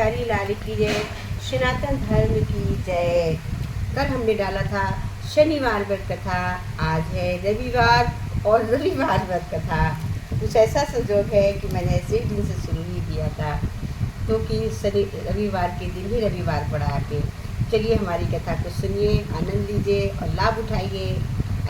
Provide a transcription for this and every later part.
बिहारी लाल की जय, सनातन धर्म की जय। कल हमने डाला था शनिवार व्रत कथा, आज है रविवार और रविवार व्रत कथा। कुछ ऐसा संजोग है कि मैंने ऐसे ही दिन से शुरू ही किया था, तो कि शनि रविवार के दिन ही रविवार पड़ा आके। चलिए हमारी कथा को सुनिए, आनंद लीजिए और लाभ उठाइए।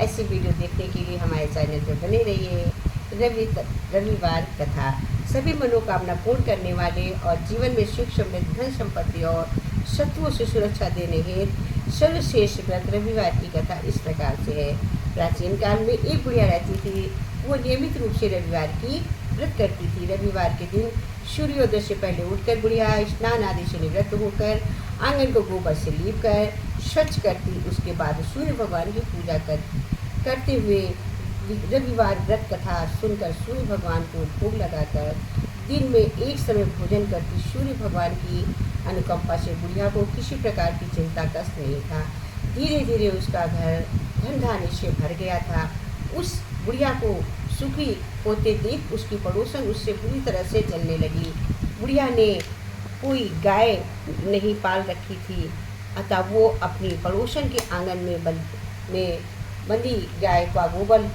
ऐसी वीडियो देखने के लिए हमारे चैनल पर बने रहिए। रविवार कथा सभी मनोकामना पूर्ण करने वाले और जीवन में सुख समृद्धि धन संपत्ति और शत्रुओं से सुरक्षा देने हेतु सर्वश्रेष्ठ व्रत रविवार की कथा इस प्रकार से है। प्राचीन काल में एक बुढ़िया रहती थी। वो नियमित रूप से रविवार की व्रत करती थी। रविवार के दिन सूर्योदय से पहले उठकर बुढ़िया स्नान आदि से निवृत्त होकर आंगन को गोबर से लीप कर स्वच्छ करती। उसके बाद सूर्य भगवान की पूजा करते हुए रविवार व्रत कथा सुनकर सूर्य भगवान को भोग लगाकर दिन में एक समय भोजन करती। सूर्य भगवान की अनुकंपा से बुढ़िया को किसी प्रकार की चिंता कष्ट नहीं था। धीरे धीरे उसका घर धन धान्य से भर गया था। उस बुढ़िया को सुखी होते देख उसकी पड़ोसन उससे पूरी तरह से जलने लगी। बुढ़िया ने कोई गाय नहीं पाल रखी थी, अतः वो अपनी पड़ोसन के आंगन में बंदी गाय का गोबर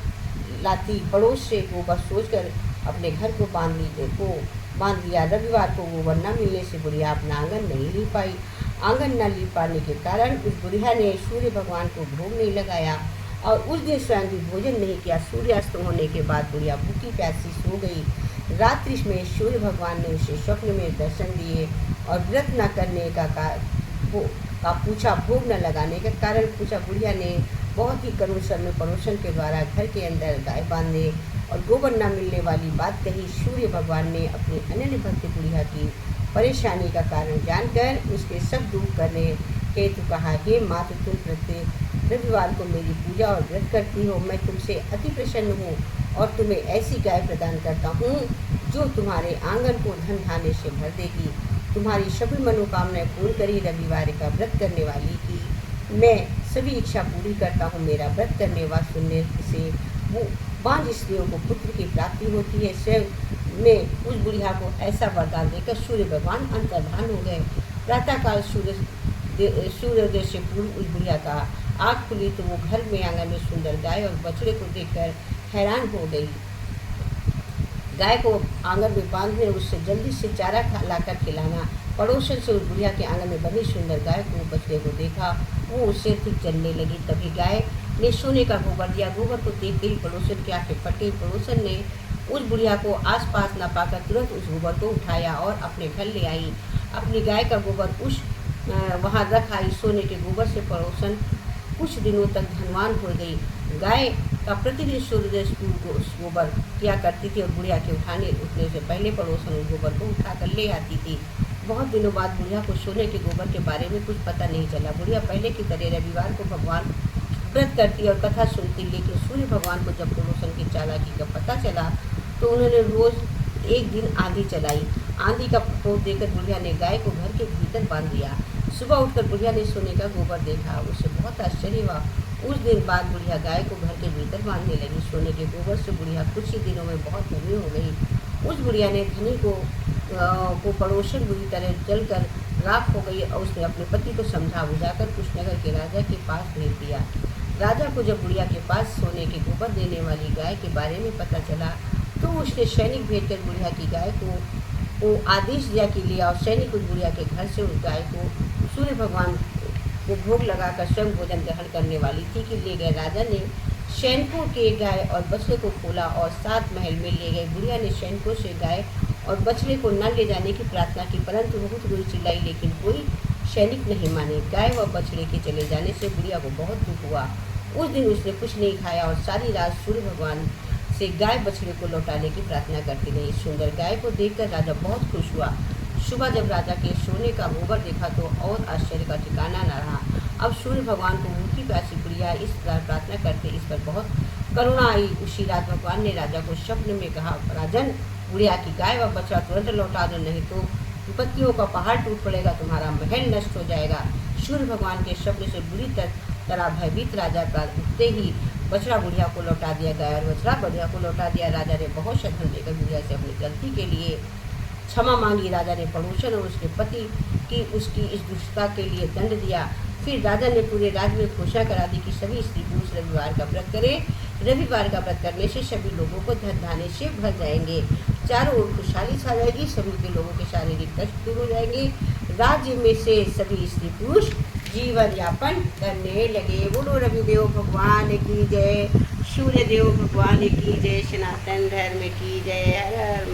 लाती। पड़ोस से गोबर सोचकर अपने घर को बांध दिया। रविवार को गोबर न मिलने से बुढ़िया अपना आंगन नहीं ली पाई। आंगन न ली पाने के कारण उस बुढ़िया ने सूर्य भगवान को भोग नहीं लगाया और उस दिन स्वयं भी भोजन नहीं किया। सूर्यास्त होने के बाद बुढ़िया भूखी प्यासी सो गई। रात्रि में सूर्य भगवान ने उसे स्वप्न में दर्शन दिए और व्रत न करने का पूछा। भोग न लगाने का कारण पूछा। बुढ़िया ने बहुत ही करुण स्वर में पड़ोसन के द्वारा घर के अंदर गाय बांधने और गोबर न मिलने वाली बात कही। सूर्य भगवान ने अपनी अनन्य भक्त बुढ़िया की परेशानी का कारण जानकर उसके सब दूर करने हेतु कहा, हे माता, तुम प्रत्येक रविवार को मेरी पूजा और व्रत करती हो। मैं तुमसे अति प्रसन्न हूँ और तुम्हें ऐसी गाय प्रदान करता हूँ जो तुम्हारे आंगन को धन धान्य से भर देगी, तुम्हारी सभी मनोकामनाएं पूर्ण करी। रविवार का व्रत करने वाली की मैं सभी इच्छा पूरी करता हूँ। मेरा व्रत करने व सुनने से वो बांझ स्त्रियों को पुत्र की प्राप्ति होती है। स्वयं में उस बुढ़िया को ऐसा वरदान देकर सूर्य भगवान अंतर्धान हो गए। प्रातःकाल सूर्योदय से पूर्व उस बुढ़िया का आँख खुली तो वो घर में आंगन में सुंदर गाय और बछड़े को देखकर हैरान हो गई। गाय को आंगन में बांधने उससे जल्दी से चारा लाकर खिलाना। पड़ोसन से उस बुढ़िया के आंगन में बनी सुंदर गाय को बछड़े को देखा, वो उससे ठीक जलने लगी। तभी गाय ने सोने का गोबर दिया। गोबर को देखते ही पड़ोसन की आंखें फट गई। पड़ोसन ने उस बुढ़िया को आसपास न पाकर तुरंत उस गोबर को उठाया और अपने घर ले आई। अपनी गाय का गोबर वहाँ रख आई। सोने के गोबर से पड़ोसन कुछ दिनों तक धनवान हो गई। गाय का प्रतिदिन सूर्योदय गोबर किया करती थी और बुढ़िया के उठने से पहले पड़ोसन उस गोबर को उठाकर ले आती थी। बहुत दिनों बाद बुढ़िया को सोने के गोबर के बारे में कुछ पता नहीं चला। बुढ़िया पहले की तरह रविवार को भगवान व्रत करती और कथा सुनती, लेकिन सूर्य भगवान को जब पड़ोसन की चालाकी का पता चला तो उन्होंने रोज एक दिन आंधी चलाई। आंधी का प्रकोप देकर बुढ़िया ने गाय को घर के भीतर बांध दिया। सुबह उठकर बुढ़िया ने सोने का गोबर देखा, उसे बहुत आश्चर्य हुआ। उस दिन बाद बुढ़िया गाय को घर के भीतर बांधने लगी। सोने के गोबर से बुढ़िया कुछ ही दिनों में बहुत धनी हो गई। उस बुढ़िया ने धनी को पड़ोसन बुरी तरह जलकर राख हो गई और उसने अपने पति को समझा बुझाकर कुशनगर के राजा के पास भेज दिया। राजा को जब बुढ़िया के पास सोने के गोबर देने वाली गाय के बारे में पता चला तो उसने सैनिक भेजकर बुढ़िया की गाय को आदेश दिया कि लिया और सैनिक उस बुढ़िया के घर से उस गाय को सूर्य भगवान को भोग लगाकर स्वयं भोजन ग्रहण करने वाली थी कि ले गए। राजा ने सैनिकों के गाय और बछड़े को खोला और 7 महल में ले गए। बुढ़िया ने सैनिकों से गाय और बछड़े को न ले जाने की प्रार्थना की, परंतु बहुत बुरी चिल्लाई, लेकिन कोई सैनिक नहीं माने। गाय व बछड़े के चले जाने से बुढ़िया को बहुत दुख हुआ। उस दिन उसने कुछ नहीं खाया और सारी रात सूर्य भगवान से गाय बछड़े को लौटाने की प्रार्थना करती रही। सुंदर गाय को देखकर राजा बहुत खुश हुआ। सुबह जब राजा के सोने का गोबर देखा तो और आश्चर्य का ठिकाना न रहा। अब सूर्य भगवान को भूखी प्यासी बुढ़िया इस प्रकार प्रार्थना करते इस पर बहुत करुणा आई। उसी रात भगवान ने राजा को स्वप्न में कहा, राजन, बुढ़िया की गाय व बछड़ा तुरंत लौटा दो, नहीं तो विपत्तियों का पहाड़ टूट पड़ेगा, तुम्हारा महल नष्ट हो जाएगा। सूर्य भगवान के शब्द से बुरी तरह भयभीत राजा का उठते ही बछड़ा बुढ़िया को लौटा दिया गया और बछड़ा बुढ़िया को लौटा दिया। राजा ने बहुत शरण देकर बुढ़िया से अपनी गलती के लिए क्षमा मांगी राजा ने पड़ोसन और उसके पति की उसकी इस दुष्टता के लिए दंड दिया। फिर राजा ने पूरे राज्य में घोषणा करा दी कि सभी स्त्री पुरुष रविवार का व्रत करें। रविवार का व्रत करने से सभी लोगों को धन धान्य से भर जाएंगे, चारों ओर खुशहाली छा जाएगी, सभी के लोगों के शारीरिक कष्ट दूर हो जाएंगे, राज्य में से सभी स्त्री पुरुष जीवन यापन करने लगे। बोलो रविदेव भगवान की जय, सूर्य देव भगवान की जय, सनातन धर्म की जय। हर हर